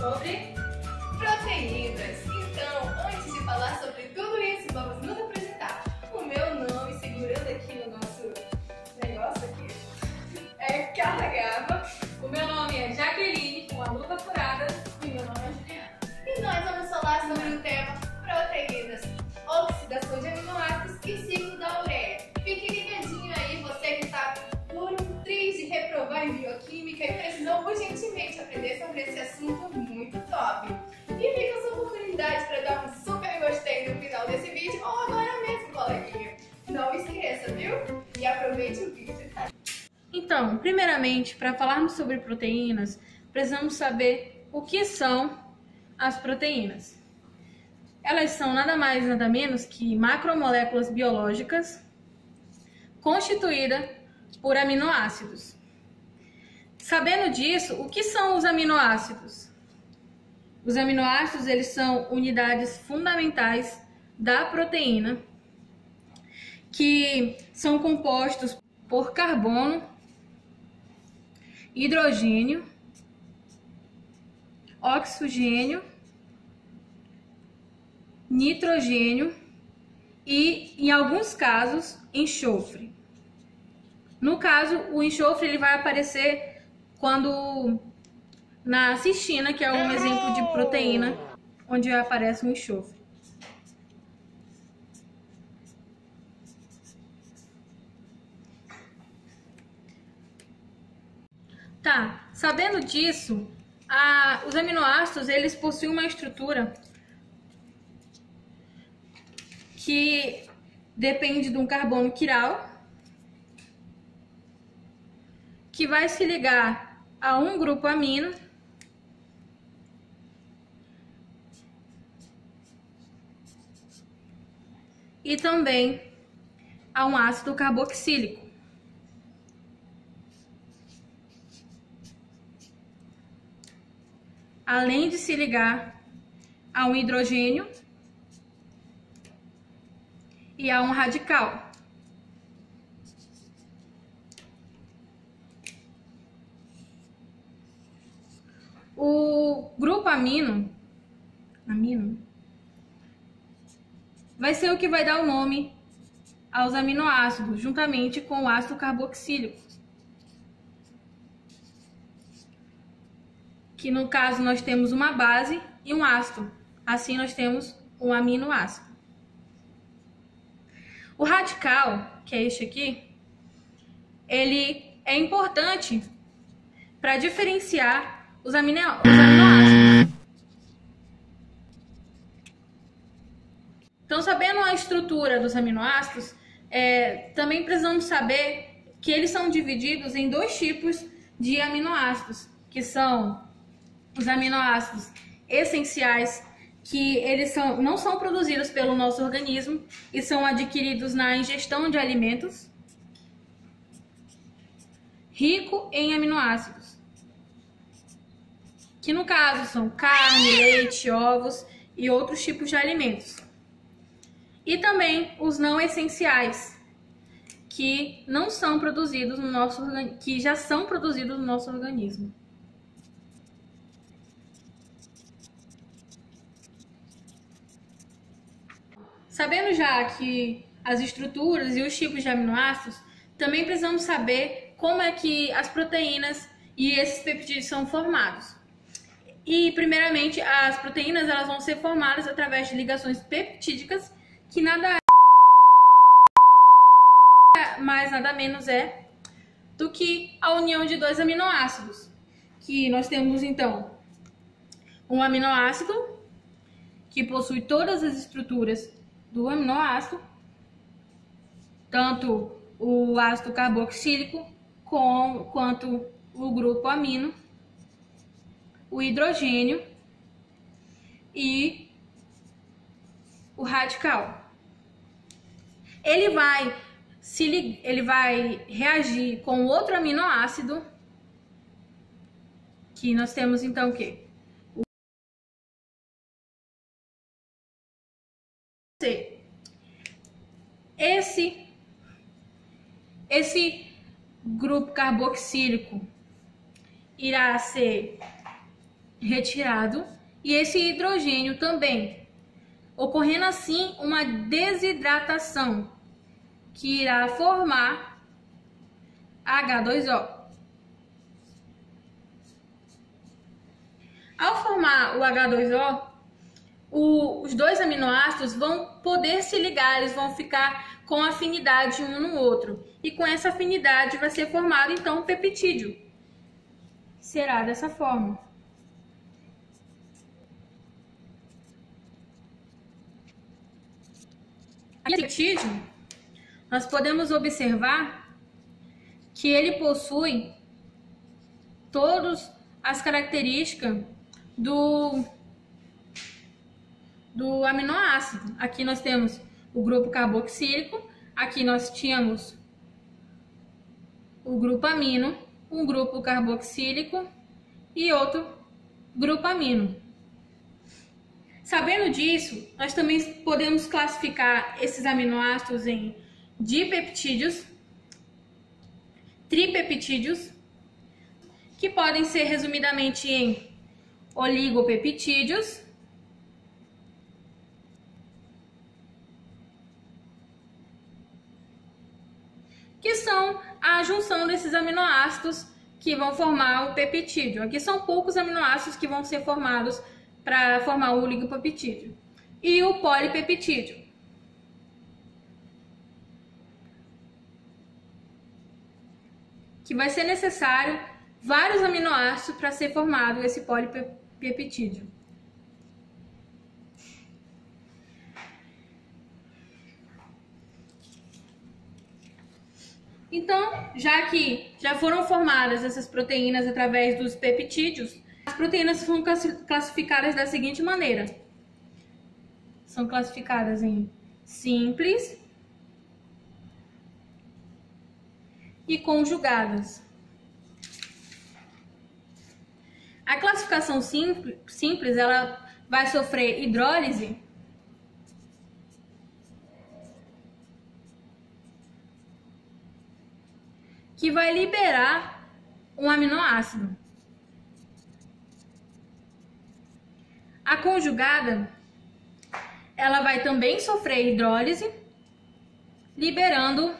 sobre proteínas. Então, antes de falar sobre tudo isso, vamos nos apresentar. O meu nome, segurando aqui no nosso negócio aqui, é Carla Gava. O meu nome é Jaqueline, com a luva furada. E meu nome é Juliana. E nós vamos falar sobre o tema proteínas, oxidação de aminoácidos e ciclo da ureia. Fique ligadinho aí, você que está por um triz de reprovar em bioquímica e precisou urgentemente aprender sobre esse assunto muito top. E fica a sua oportunidade para dar um super gostei no final desse vídeo ou agora mesmo, coleguinha. Não esqueça, viu? E aproveite o vídeo. Então, primeiramente, para falarmos sobre proteínas, precisamos saber o que são as proteínas. Elas são nada mais nada menos que macromoléculas biológicas constituídas por aminoácidos. Sabendo disso, o que são os aminoácidos? Os aminoácidos, eles são unidades fundamentais da proteína, que são compostos por carbono, hidrogênio, oxigênio, nitrogênio e, em alguns casos, enxofre. No caso, o enxofre ele vai aparecer quando na cistina, que é um exemplo de proteína, onde aparece um enxofre. Tá, sabendo disso, os aminoácidos eles possuem uma estrutura que depende de um carbono quiral, que vai se ligar a um grupo amino e também a um ácido carboxílico. Além de se ligar a um hidrogênio e a um radical. O grupo amino vai ser o que vai dar o nome aos aminoácidos, juntamente com o ácido carboxílico, que no caso nós temos uma base e um ácido. Assim nós temos um aminoácido. O radical, que é este aqui, ele é importante para diferenciar os aminoácidos. Então, sabendo a estrutura dos aminoácidos, também precisamos saber que eles são divididos em dois tipos de aminoácidos, que são os aminoácidos essenciais, que eles não são produzidos pelo nosso organismo e são adquiridos na ingestão de alimentos rico em aminoácidos, que no caso são carne, leite, ovos e outros tipos de alimentos. E também os não essenciais, que não são produzidos no nosso que já são produzidos no nosso organismo. Sabendo já que as estruturas e os tipos de aminoácidos, também precisamos saber como é que as proteínas e esses peptídeos são formados. E, primeiramente, as proteínas elas vão ser formadas através de ligações peptídicas, que nada mais nada menos é do que a união de dois aminoácidos. Que nós temos, então, um aminoácido que possui todas as estruturas do aminoácido, tanto o ácido carboxílico quanto o grupo amino, o hidrogênio e o radical. Ele vai reagir com outro aminoácido, que nós temos então o quê? Esse grupo carboxílico irá ser retirado e esse hidrogênio também, ocorrendo assim uma desidratação que irá formar H2O. Ao formar o H2O, os dois aminoácidos vão poder se ligar, eles vão ficar com afinidade um no outro. E com essa afinidade vai ser formado então o peptídeo. Será dessa forma. O peptídeo, nós podemos observar que ele possui todas as características do aminoácido. Aqui nós temos o grupo carboxílico, aqui nós tínhamos o grupo amino, um grupo carboxílico e outro grupo amino. Sabendo disso, nós também podemos classificar esses aminoácidos em dipeptídeos, tripeptídeos, que podem ser resumidamente em oligopeptídeos, que são a junção desses aminoácidos que vão formar o peptídeo. Aqui são poucos aminoácidos que vão ser formados para formar o oligopeptídeo. E o polipeptídeo, que vai ser necessário vários aminoácidos para ser formado esse polipeptídeo. Então, já foram formadas essas proteínas através dos peptídeos, as proteínas são classificadas da seguinte maneira. São classificadas em simples e conjugadas. A classificação simples, ela vai sofrer hidrólise que vai liberar um aminoácido. A conjugada, ela vai também sofrer hidrólise, liberando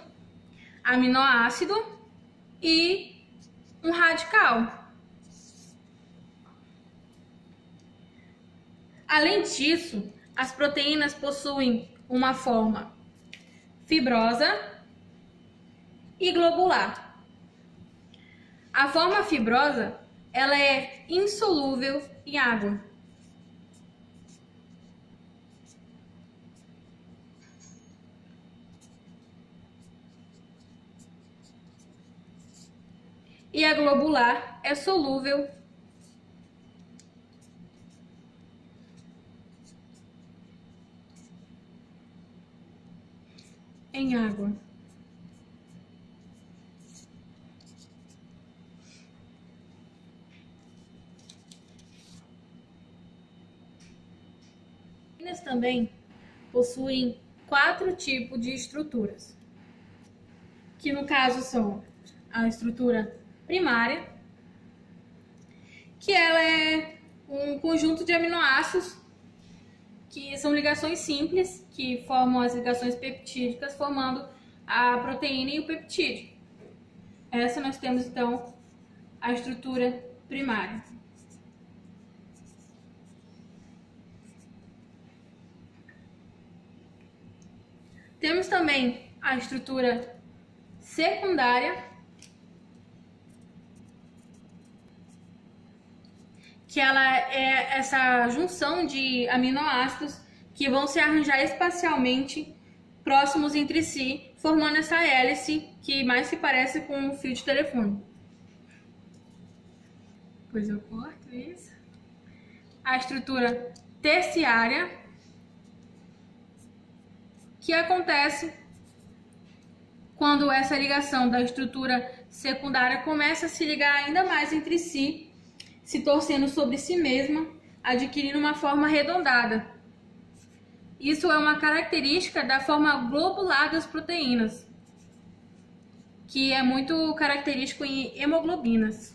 aminoácido e um radical. Além disso, as proteínas possuem uma forma fibrosa e globular. A forma fibrosa, ela é insolúvel em água. E a globular é solúvel em água. Eles também possuem 4 tipos de estruturas, que no caso são a estrutura primária, que ela é um conjunto de aminoácidos que são ligações simples, que formam as ligações peptídicas, formando a proteína e o peptídeo. Essa nós temos então a estrutura primária. Temos também a estrutura secundária, que ela é essa junção de aminoácidos que vão se arranjar espacialmente próximos entre si, formando essa hélice que mais se parece com um fio de telefone. Depois eu corto isso. A estrutura terciária, que acontece quando essa ligação da estrutura secundária começa a se ligar ainda mais entre si, se torcendo sobre si mesma, adquirindo uma forma arredondada. Isso é uma característica da forma globular das proteínas, que é muito característico em hemoglobinas.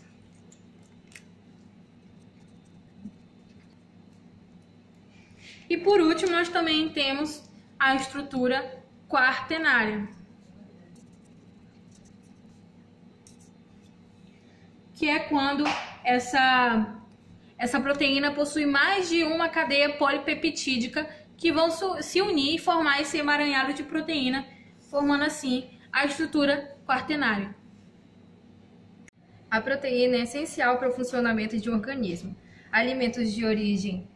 E por último, nós também temos a estrutura quaternária, que é quando essa proteína possui mais de uma cadeia polipeptídica que vão se unir e formar esse emaranhado de proteína, formando assim a estrutura quaternária. A proteína é essencial para o funcionamento de um organismo. Alimentos de origem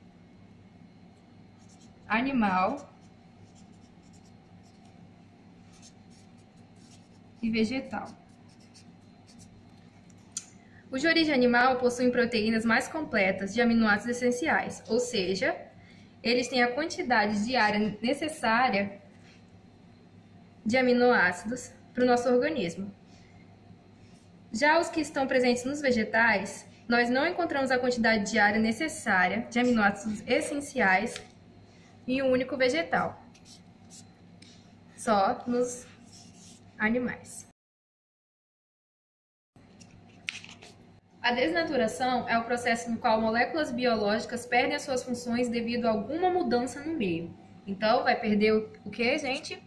animal e vegetal. Os de origem animal possuem proteínas mais completas de aminoácidos essenciais, ou seja, eles têm a quantidade diária necessária de aminoácidos para o nosso organismo. Já os que estão presentes nos vegetais, nós não encontramos a quantidade diária necessária de aminoácidos essenciais em um único vegetal, só nos animais. A desnaturação é o processo no qual moléculas biológicas perdem as suas funções devido a alguma mudança no meio. Então, vai perder o que, gente?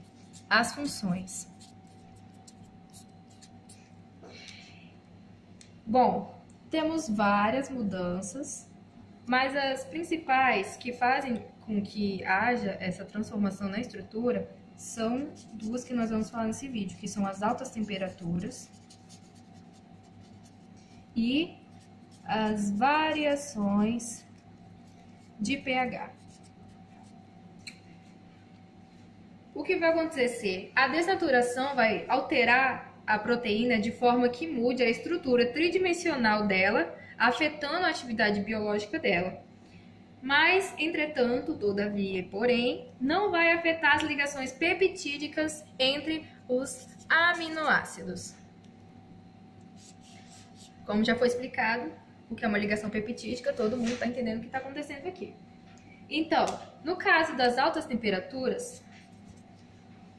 As funções. Bom, temos várias mudanças, mas as principais que fazem com que haja essa transformação na estrutura são duas que nós vamos falar nesse vídeo, que são as altas temperaturas e as variações de pH. O que vai acontecer? A desnaturação vai alterar a proteína de forma que mude a estrutura tridimensional dela, afetando a atividade biológica dela. Mas, entretanto, todavia e porém, não vai afetar as ligações peptídicas entre os aminoácidos. Como já foi explicado, o que é uma ligação peptídica, todo mundo está entendendo o que está acontecendo aqui. Então, no caso das altas temperaturas,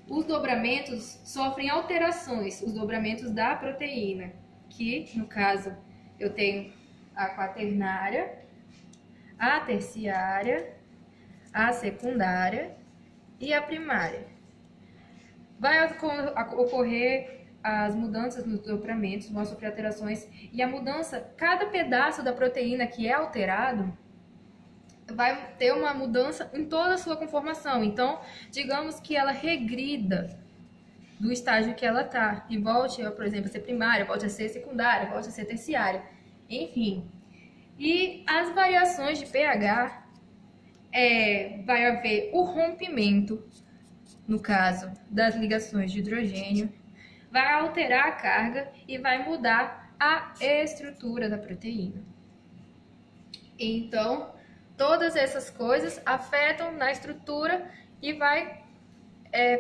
os dobramentos sofrem alterações, os dobramentos da proteína, que, no caso, eu tenho a quaternária, a terciária, a secundária e a primária. Vai ocorrer as mudanças nos dobramentos, vão sofrer alterações, e a mudança, cada pedaço da proteína que é alterado, vai ter uma mudança em toda a sua conformação. Então, digamos que ela regrida do estágio que ela está e volte, por exemplo, a ser primária, volte a ser secundária, volte a ser terciária, enfim. E as variações de pH, vai haver o rompimento, no caso das ligações de hidrogênio, vai alterar a carga e vai mudar a estrutura da proteína. Então, todas essas coisas afetam na estrutura e vai,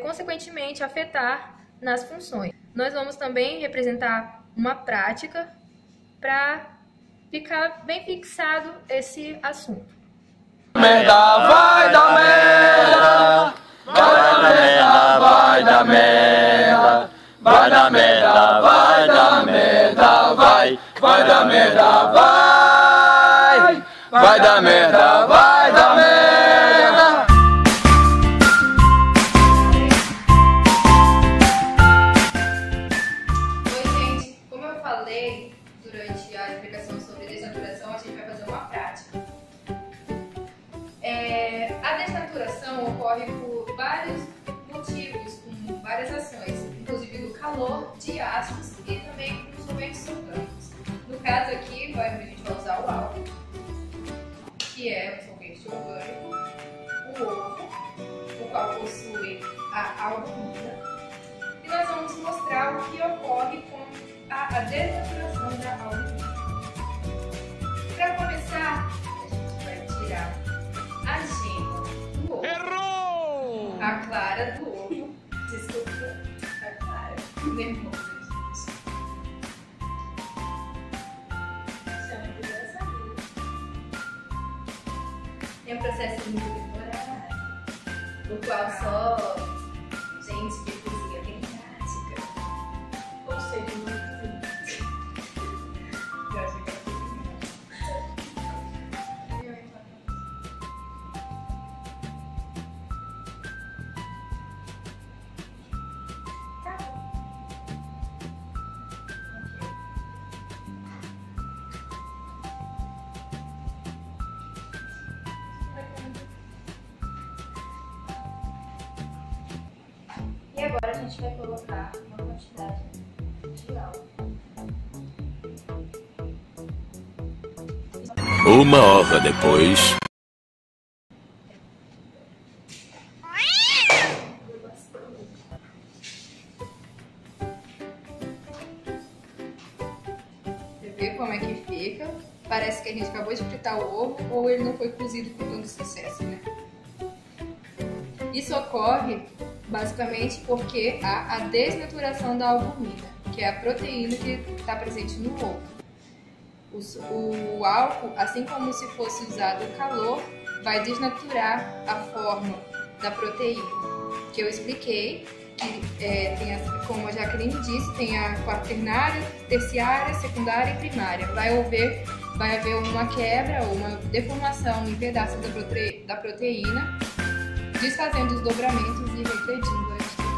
consequentemente, afetar nas funções. Nós vamos também representar uma prática para ficar bem fixado esse assunto. Merda, vai dar merda, vai dar merda, vai dar merda, vai dar merda, vai dar merda, vai dar merda, vai dar merda, vai dar merda. Oi, gente. Como eu falei durante a explicação sobre desnaturação, a gente vai fazer uma prática. A desnaturação ocorre por vários motivos, com várias ações, inclusive do calor, de ácidos e também com solventes orgânicos. No caso aqui, a gente vai usar o álcool, que é um solvente orgânico, o ovo, o qual possui a albumina, e nós vamos mostrar o que ocorre com a desnaturação da albumina. Para começar, a gente vai tirar a gema do ovo. Errou! A clara do ovo. Desculpa, a clara. Nervosa, gente. Chama de engraçadinho. É um processo muito demorado, o qual só gente que cozinha tem prática. Ou seja, muito agora a gente vai colocar uma quantidade de álcool. 1 hora depois. Você vê como é que fica? Parece que a gente acabou de fritar o ovo ou ele não foi cozido com todo sucesso, né? Isso ocorre basicamente porque há a desnaturação da albumina, que é a proteína que está presente no ovo. O álcool, assim como se fosse usado o calor, vai desnaturar a forma da proteína, que eu expliquei, que como a Jaqueline disse, tem a quaternária, terciária, secundária e primária. Vai haver uma quebra ou uma deformação em pedaços da proteína, desfazendo os dobramentos e regredindo a estrutura.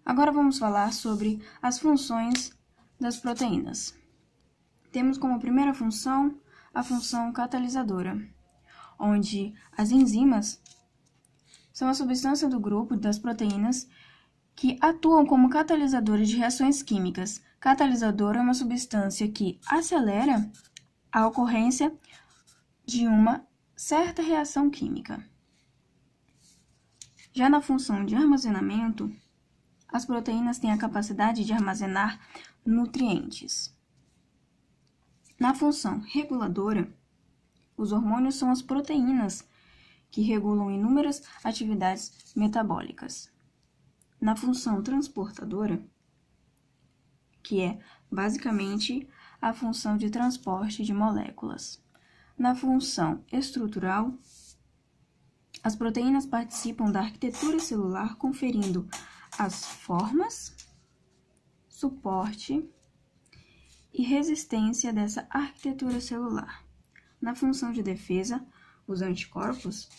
Agora vamos falar sobre as funções das proteínas. Temos como primeira função a função catalisadora, onde as enzimas são a substância do grupo das proteínas que atuam como catalisadores de reações químicas. Catalisador é uma substância que acelera a ocorrência de uma certa reação química. Já na função de armazenamento, as proteínas têm a capacidade de armazenar nutrientes. Na função reguladora, os hormônios são as proteínas que regulam inúmeras atividades metabólicas. Na função transportadora, que é basicamente a função de transporte de moléculas. Na função estrutural, as proteínas participam da arquitetura celular, conferindo as formas, suporte e resistência dessa arquitetura celular. Na função de defesa, os anticorpos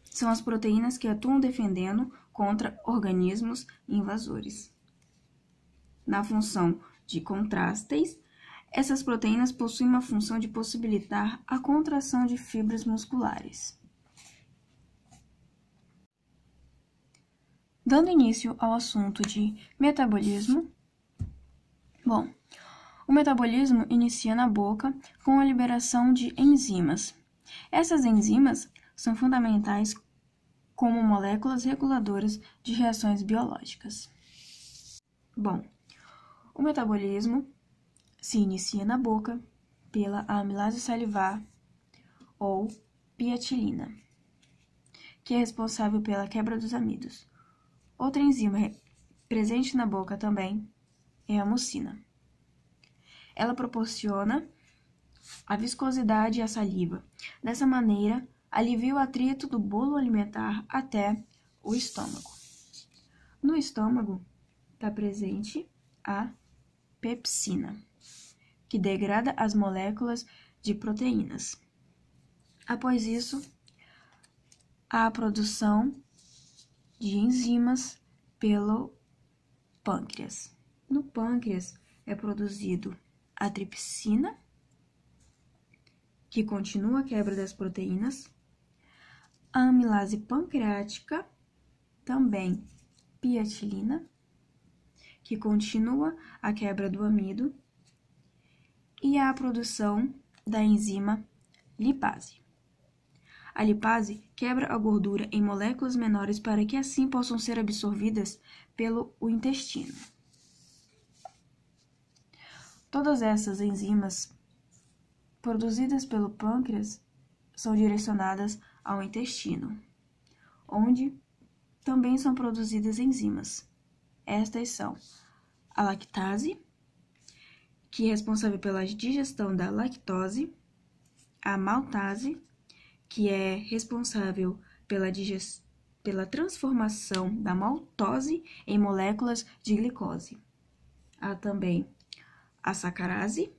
são as proteínas que atuam defendendo contra organismos invasores. Na função de contrastes, essas proteínas possuem uma função de possibilitar a contração de fibras musculares. Dando início ao assunto de metabolismo, o metabolismo inicia na boca com a liberação de enzimas. Essas enzimas são fundamentais como moléculas reguladoras de reações biológicas. O metabolismo se inicia na boca pela amilase salivar ou pietilina, que é responsável pela quebra dos amidos. Outra enzima presente na boca também é a mucina. Ela proporciona a viscosidade e a saliva. Dessa maneira, alivia o atrito do bolo alimentar até o estômago. No estômago está presente a pepsina, que degrada as moléculas de proteínas. Após isso, há a produção de enzimas pelo pâncreas. No pâncreas é produzido a tripsina, que continua a quebra das proteínas, a amilase pancreática, também pietilina, que continua a quebra do amido, e a produção da enzima lipase. A lipase quebra a gordura em moléculas menores para que assim possam ser absorvidas pelo intestino. Todas essas enzimas produzidas pelo pâncreas são direcionadas ao intestino, onde também são produzidas enzimas. Estas são a lactase, que é responsável pela digestão da lactose, a maltase, que é responsável pela transformação da maltose em moléculas de glicose. Há também a sacarase,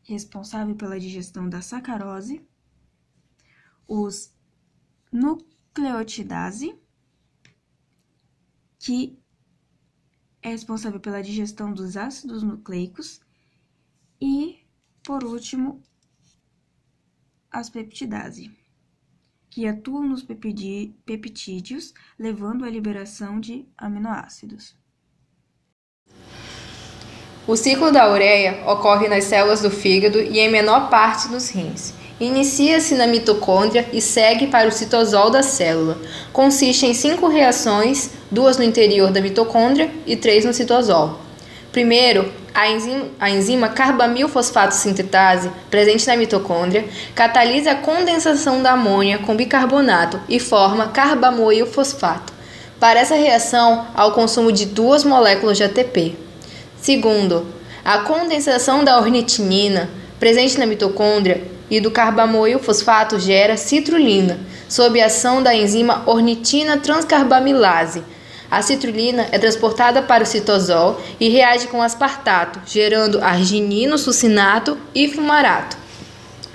responsável pela digestão da sacarose, os nucleotidase, que é responsável pela digestão dos ácidos nucleicos, e, por último, as peptidase, que atuam nos peptídeos, levando à liberação de aminoácidos. O ciclo da ureia ocorre nas células do fígado e em menor parte nos rins. Inicia-se na mitocôndria e segue para o citosol da célula. Consiste em 5 reações, 2 no interior da mitocôndria e 3 no citosol. Primeiro, a enzima carbamilfosfato sintetase, presente na mitocôndria, catalisa a condensação da amônia com bicarbonato e forma carbamoil fosfato. Para essa reação, há o consumo de 2 moléculas de ATP. Segundo, a condensação da ornitinina, presente na mitocôndria, e do carbamoil fosfato gera citrulina, sob a ação da enzima ornitina transcarbamilase. A citrulina é transportada para o citosol e reage com aspartato, gerando arginino-succinato e fumarato.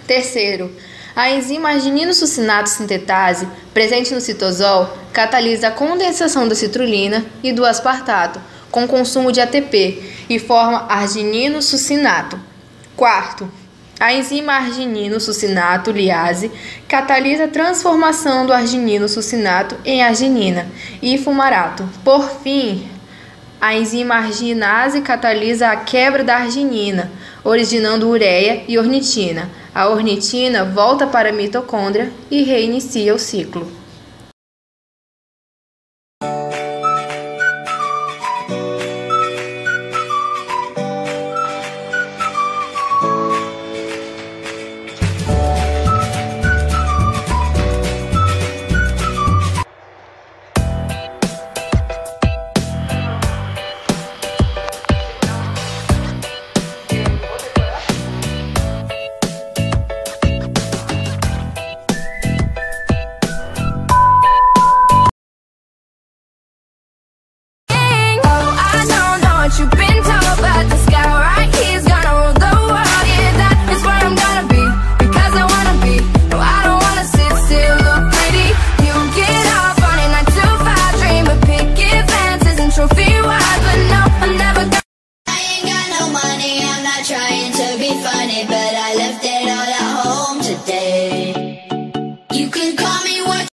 Terceiro, a enzima arginino-succinato sintetase, presente no citosol, catalisa a condensação da citrulina e do aspartato, com consumo de ATP, e forma arginino-succinato. Quarto, a enzima arginino-succinato liase catalisa a transformação do arginino-succinato em arginina e fumarato. Por fim, a enzima arginase catalisa a quebra da arginina, originando ureia e ornitina. A ornitina volta para a mitocôndria e reinicia o ciclo. You've been told, but the sky right here's gonna rule the world. Yeah, that is where I'm gonna be, because I wanna be. No, I don't wanna sit still, look pretty. You get off on a 9 to 5 dream, but picket fences and trophy wives. But no, I'm never gonna. I ain't got no money, I'm not trying to be funny, but I left it.